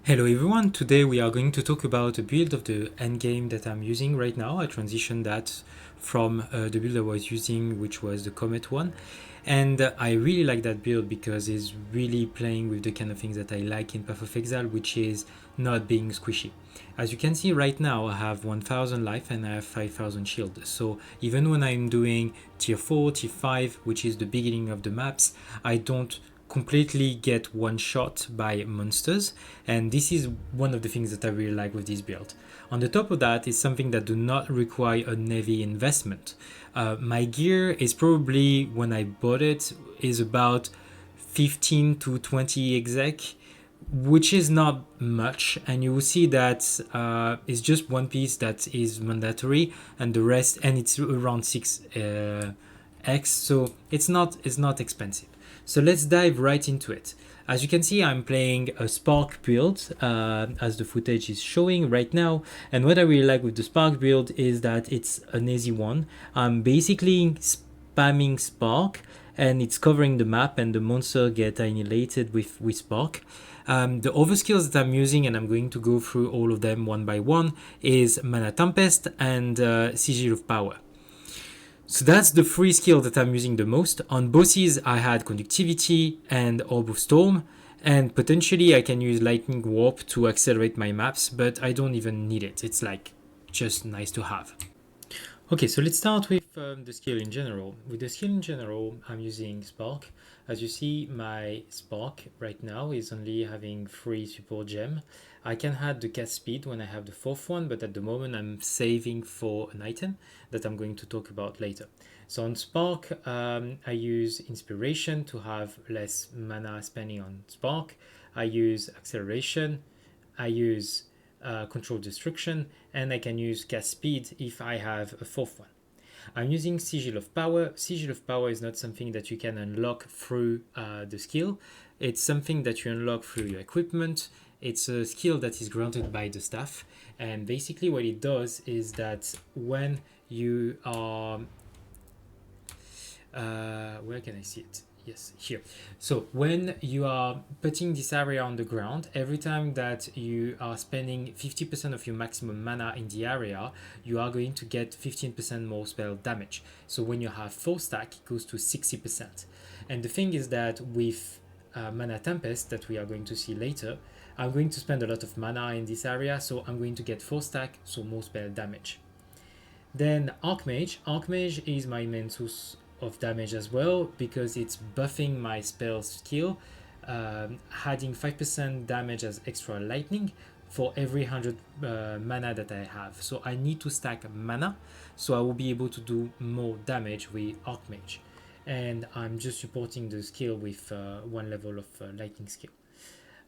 Hello everyone, today we are going to talk about a build of the endgame that I'm using right now. I transitioned that from the build I was using, which was the Comet one. And I really like that build because it's really playing with the kind of things that I like in Path of Exile, which is not being squishy. As you can see right now, I have 1000 life and I have 5000 shield. So even when I'm doing tier 4, tier 5, which is the beginning of the maps, I don't completely get one shot by monsters, and this is one of the things that I really like with this build. On the top of that is something that do not require a heavy investment. My gear is probably, when I bought it, is about 15 to 20 exec, which is not much, and you will see that it's just one piece that is mandatory and the rest, and it's around 6 x, so it's not expensive. So let's dive right into it. As you can see, I'm playing a Spark build, as the footage is showing right now. And what I really like with the Spark build is that it's an easy one. I'm basically spamming Spark, and it's covering the map, and the monster get annihilated with Spark. The other skills that I'm using, and I'm going to go through all of them one by one, is Mana Tempest and Sigil of Power. So that's the three skills that I'm using the most. On bosses, I had Conductivity and Orb of Storm, and potentially I can use Lightning Warp to accelerate my maps, but I don't even need it. It's like just nice to have. Okay, so let's start with the skill in general. With the skill in general, I'm using Spark. As you see, my Spark right now is only having 3 support gem. I can add the cast speed when I have the 4th one, but at the moment I'm saving for an item that I'm going to talk about later. So on Spark, I use Inspiration to have less mana spending on Spark. I use Acceleration. I use Control Destruction, and I can use Cast Speed if I have a 4th one. I'm using Sigil of Power. Sigil of Power is not something that you can unlock through the skill. It's something that you unlock through your equipment. It's a skill that is granted by the staff, and basically what it does is that when you are where can I see it? Yes, here. So when you are putting this area on the ground, every time that you are spending 50% of your maximum mana in the area, you are going to get 15% more spell damage. So when you have 4 stack, it goes to 60%. And the thing is that with Mana Tempest, that we are going to see later, I'm going to spend a lot of mana in this area, so I'm going to get 4 stack, so more spell damage. Then Archmage. Archmage is my main source of damage as well, because it's buffing my spell skill, adding 5% damage as extra lightning for every 100 mana that I have. So I need to stack mana, so I will be able to do more damage with Archmage. And I'm just supporting the skill with 1 level of lightning skill.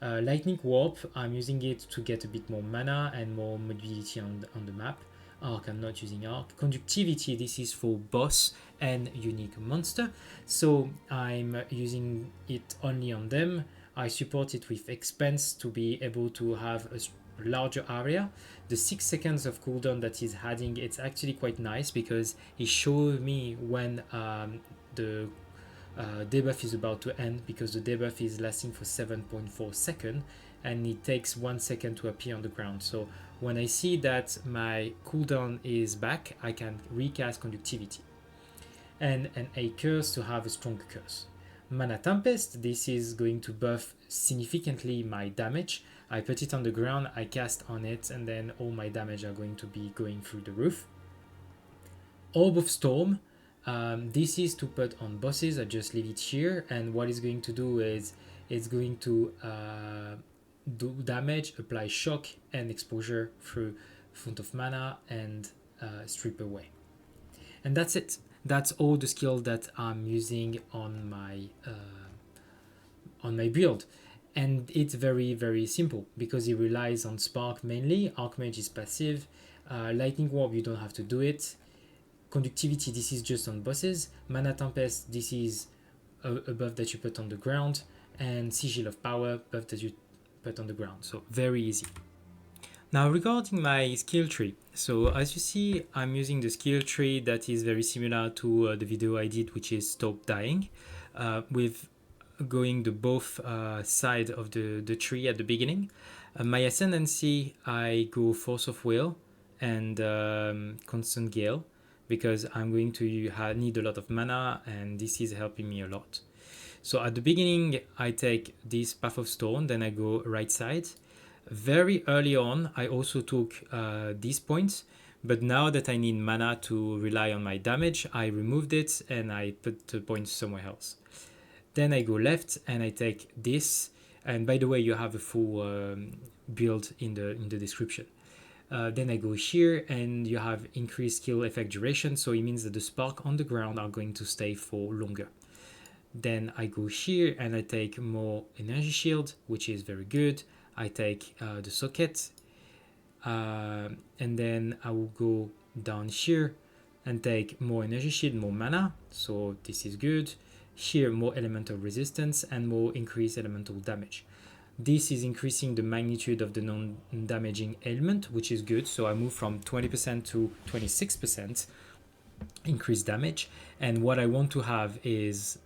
Lightning Warp, I'm using it to get a bit more mana and more mobility on the map. Arc, I'm not using Arc. Conductivity, this is for boss and unique monster, so I'm using it only on them. I support it with Expense to be able to have a larger area. The 6 seconds of cooldown that is adding, it's actually quite nice because it shows me when the debuff is about to end, because the debuff is lasting for 7.4 seconds and it takes 1 second to appear on the ground. So when I see that my cooldown is back, I can recast Conductivity. And a curse to have a strong curse. Mana Tempest, this is going to buff significantly my damage. I put it on the ground, I cast on it, and then all my damage are going to be going through the roof. Orb of Storm, this is to put on bosses. I just leave it here, and what it's going to do is it's going to do damage, apply shock and exposure through Font of Mana, and strip away. And that's it. That's all the skill that I'm using on my build. And it's very, very simple because it relies on Spark mainly. Archmage is passive. Lightning Warp, you don't have to do it. Conductivity, this is just on bosses. Mana Tempest, this is a buff that you put on the ground. And Sigil of Power, buff that you put on the ground. So very easy. Now regarding my skill tree, so as you see, I'm using the skill tree that is very similar to the video I did, which is Stop Dying, with going the both side of the tree at the beginning. My ascendancy, I go force of will and constant gale, because I'm going to need a lot of mana, and this is helping me a lot. So at the beginning, I take this Path of Stone, then I go right side. Very early on, I also took these points, but now that I need mana to rely on my damage, I removed it and I put the points somewhere else. Then I go left and I take this. And by the way, you have a full build in the description. Then I go here and you have increased skill effect duration, so it means that the spark on the ground are going to stay for longer. Then I go here and I take more energy shield, which is very good. I take the socket, and then I will go down here and take more energy shield, more mana, so this is good. Here more elemental resistance and more increased elemental damage. This is increasing the magnitude of the non-damaging element, which is good. So I move from 20% to 26% increased damage. And what I want to have is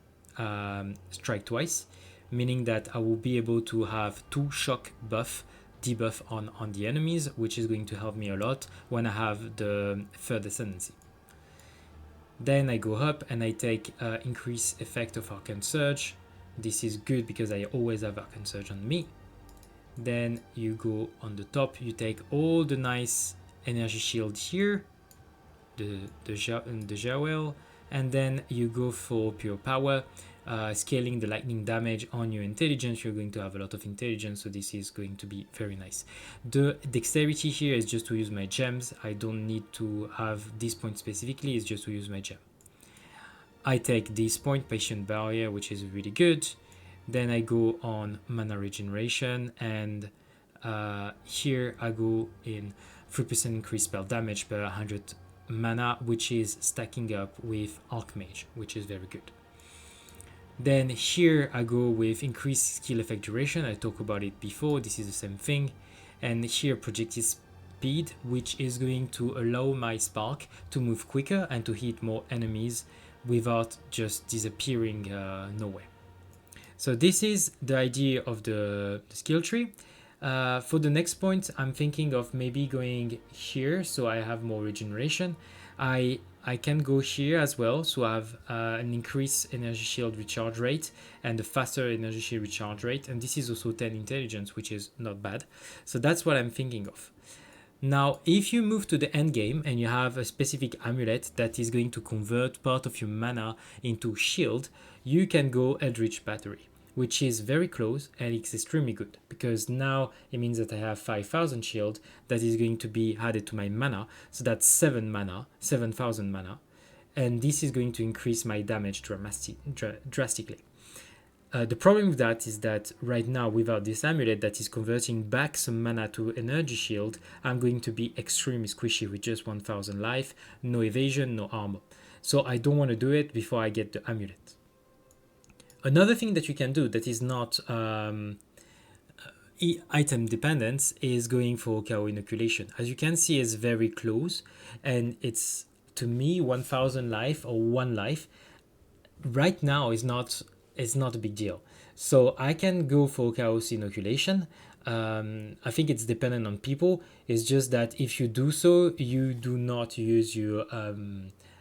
strike twice, meaning that I will be able to have 2 shock buff debuff on the enemies, which is going to help me a lot when I have the third ascendancy. Then I go up and I take increased effect of Arcane Surge. This is good because I always have Arcane Surge on me. Then you go on the top, you take all the nice energy shield here, the Jawel, and then you go for pure power, scaling the lightning damage on your intelligence. You're going to have a lot of intelligence, so this is going to be very nice. The dexterity here is just to use my gems. I don't need to have this point specifically, it's just to use my gem. I take this point, Patient Barrier, which is really good. Then I go on mana regeneration, and here I go in 3% increased spell damage per 100 mana, which is stacking up with Archmage, which is very good. Then here I go with increased skill effect duration. I talked about it before, this is the same thing. And here projected speed, which is going to allow my spark to move quicker and to hit more enemies without just disappearing nowhere. So this is the idea of the skill tree. For the next point, I'm thinking of maybe going here so I have more regeneration. I can go here as well, so I have an increased energy shield recharge rate and a faster energy shield recharge rate, and this is also 10 intelligence, which is not bad. So that's what I'm thinking of. Now, if you move to the end game and you have a specific amulet that is going to convert part of your mana into shield, you can go Eldritch Battery, which is very close and it's extremely good, because now it means that I have 5,000 shield that is going to be added to my mana, so that's 7,000 mana, and this is going to increase my damage drastically. The problem with that is that right now, without this amulet that is converting back some mana to energy shield, I'm going to be extremely squishy with just 1,000 life, no evasion, no armor. So I don't want to do it before I get the amulet. Another thing that you can do that is not item dependent is going for KO inoculation. As you can see, it's very close, and it's, to me, 1,000 life or 1 life right now is not a big deal. So I can go for chaos inoculation. I think it's dependent on people. It's just that if you do so, you do not use your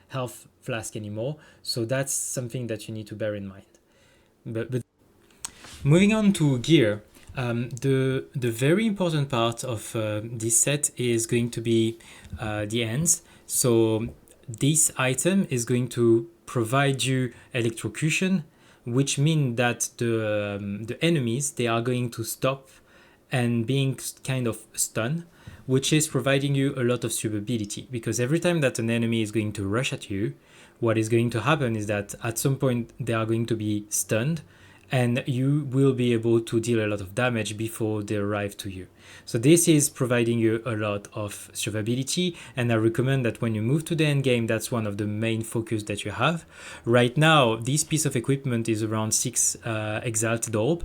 health flask anymore. So that's something that you need to bear in mind. But moving on to gear, the very important part of this set is going to be the ends. So this item is going to provide you electrocution, which means that the enemies, they are going to stop and being kind of stunned, which is providing you a lot of survivability, because every time that an enemy is going to rush at you, what is going to happen is that at some point they are going to be stunned, and you will be able to deal a lot of damage before they arrive to you. So this is providing you a lot of survivability, and I recommend that when you move to the end game, that's one of the main focus that you have. Right now, this piece of equipment is around 6 Exalted Orb,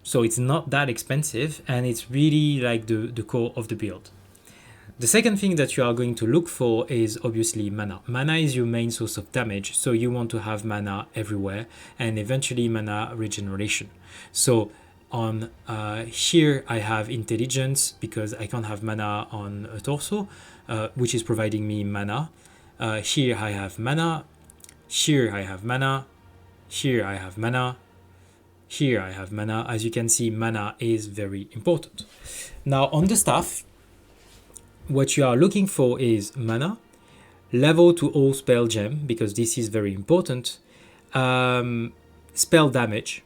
so it's not that expensive, and it's really like the core of the build. The second thing that you are going to look for is obviously mana. Mana is your main source of damage, so you want to have mana everywhere, and eventually mana regeneration. So on here I have intelligence because I can't have mana on a torso, which is providing me mana. Here I have mana, here I have mana, here I have mana, here I have mana. As you can see, mana is very important. Now on the staff, what you are looking for is mana, level to all spell gem, because this is very important, spell damage,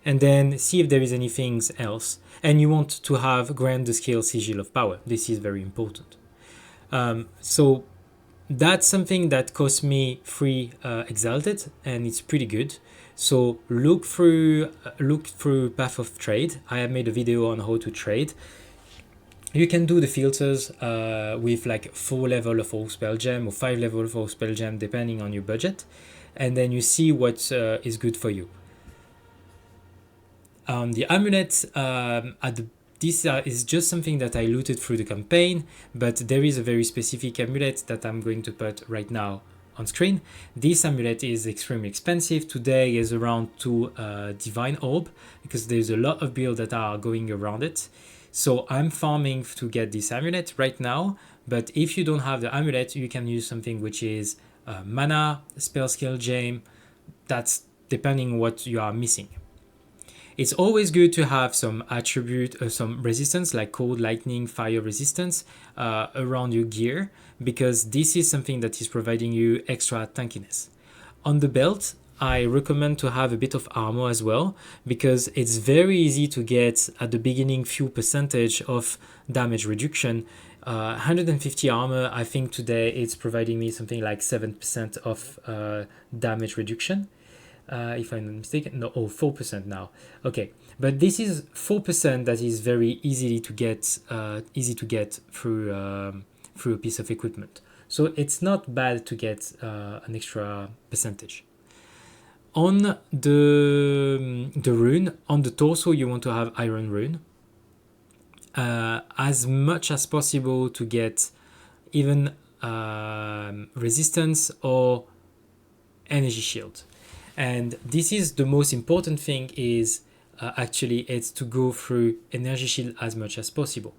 and then see if there is anything else. And you want to have grant the skill Sigil of Power. This is very important. So that's something that cost me 3 exalted, and it's pretty good. So look through Path of Trade. I have made a video on how to trade. You can do the filters with like 4 level of all spell gem or 5 level of all spell gem depending on your budget, and then you see what is good for you. The amulet this is just something that I looted through the campaign, but there is a very specific amulet that I'm going to put right now on screen. This amulet is extremely expensive. Today is around 2 divine orb, because there's a lot of builds that are going around it. So I'm farming to get this amulet right now, but if you don't have the amulet, you can use something which is mana, spell skill gem. That's depending what you are missing. It's always good to have some attribute, some resistance like cold, lightning, fire resistance around your gear, because this is something that is providing you extra tankiness. On the belt, I recommend to have a bit of armor as well, because it's very easy to get at the beginning few percentage of damage reduction. 150 armor, I think today it's providing me something like 7% of damage reduction. If I'm not mistaken, no, 4% now. Okay, but this is 4% that is very easy to get through a piece of equipment. So it's not bad to get an extra percentage. On the rune, on the torso, you want to have iron rune as much as possible to get even resistance or energy shield. And this is the most important thing, is actually it's to go through energy shield as much as possible.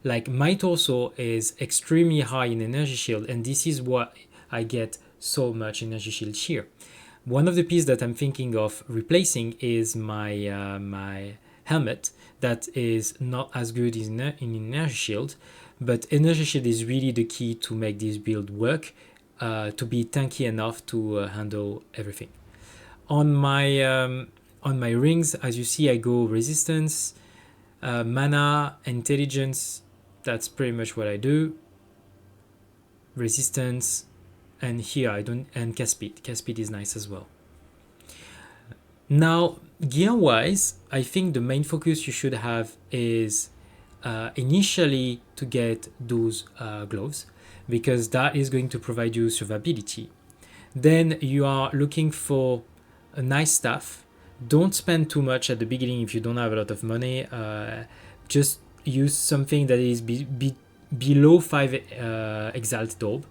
Like my torso is extremely high in energy shield, and this is why I get so much energy shield here. One of the pieces that I'm thinking of replacing is my my helmet that is not as good in energy shield, but energy shield is really the key to make this build work, to be tanky enough to handle everything. On my rings, as you see, I go resistance, mana, intelligence. That's pretty much what I do. Resistance, and here I don't, and cast speed. Cast speed is nice as well. Now, gear wise, I think the main focus you should have is initially to get those gloves, because that is going to provide you survivability. Then you are looking for a nice staff. Don't spend too much at the beginning if you don't have a lot of money. Just use something that is below 5 exalted orb.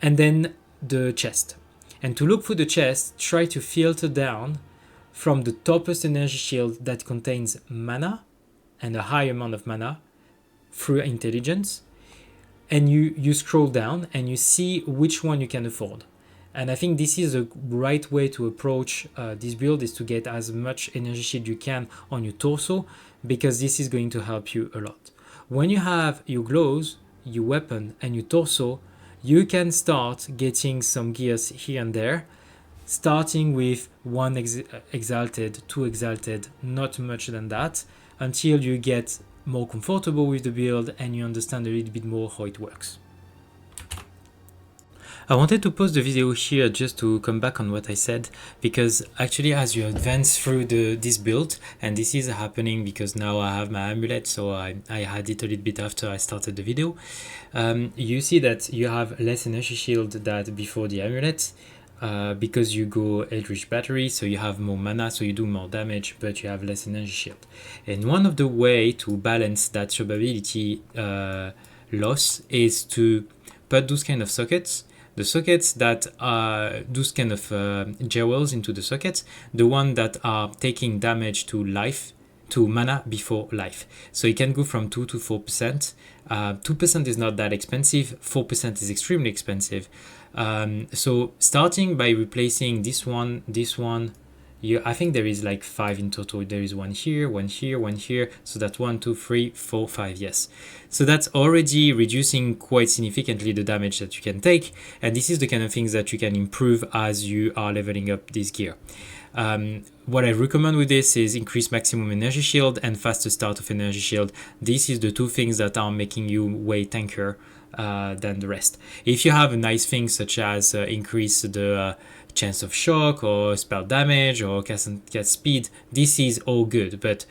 And then the chest. And to look for the chest, try to filter down from the topest energy shield that contains mana and a high amount of mana through intelligence. And you scroll down and you see which one you can afford. And I think this is a right way to approach this build, is to get as much energy shield you can on your torso, because this is going to help you a lot. When you have your gloves, your weapon, and your torso, you can start getting some gears here and there, starting with 1 exalted, 2 exalted, not much than that, until you get more comfortable with the build and you understand a little bit more how it works. I wanted to pause the video here just to come back on what I said, because actually as you advance through this build, and this is happening because now I have my amulet, so I had it a little bit after I started the video, you see that you have less energy shield than before the amulet, because you go Eldritch Battery, so you have more mana, so you do more damage, but you have less energy shield. And one of the way to balance that survivability loss is to put those kind of sockets, the sockets that are those kind of jewels into the sockets, the one that are taking damage to life, to mana before life. So it can go from 2 to 4%. 2% is not that expensive, 4% is extremely expensive. So starting by replacing this one, I think there is like 5 in total. There is one here, one here, one here. So that's 1, 2, 3, 4, 5, yes. So that's already reducing quite significantly the damage that you can take. And this is the kind of things that you can improve as you are leveling up this gear. What I recommend with this is increase maximum energy shield and faster start of energy shield. This is the two things that are making you way tankier than the rest. If you have a nice thing such as increase the chance of shock or spell damage or cast speed, this is all good, but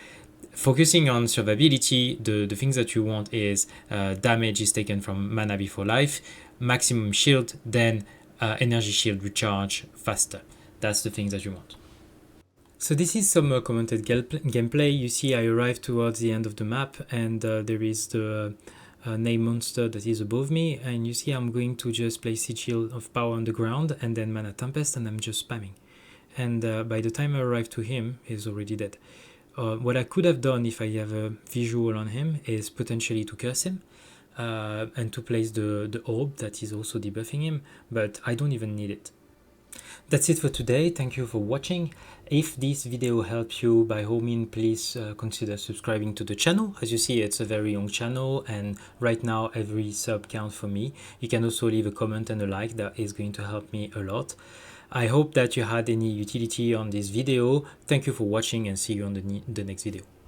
focusing on survivability, the things that you want is damage is taken from mana before life, maximum shield, then energy shield recharge faster. That's the things that you want. So this is some commented gameplay. You see I arrived towards the end of the map, and there is the name monster that is above me, and you see I'm going to just place Sigil of Power on the ground and then Mana Tempest, and I'm just spamming. And by the time I arrive to him, he's already dead. What I could have done if I have a visual on him is potentially to curse him and to place the orb that is also debuffing him, but I don't even need it. That's it for today. Thank you for watching. If this video helped you, by all means, please consider subscribing to the channel. As you see, it's a very young channel, and right now every sub counts for me. You can also leave a comment and a like. That is going to help me a lot. I hope that you had any utility on this video. Thank you for watching, and see you on the next video.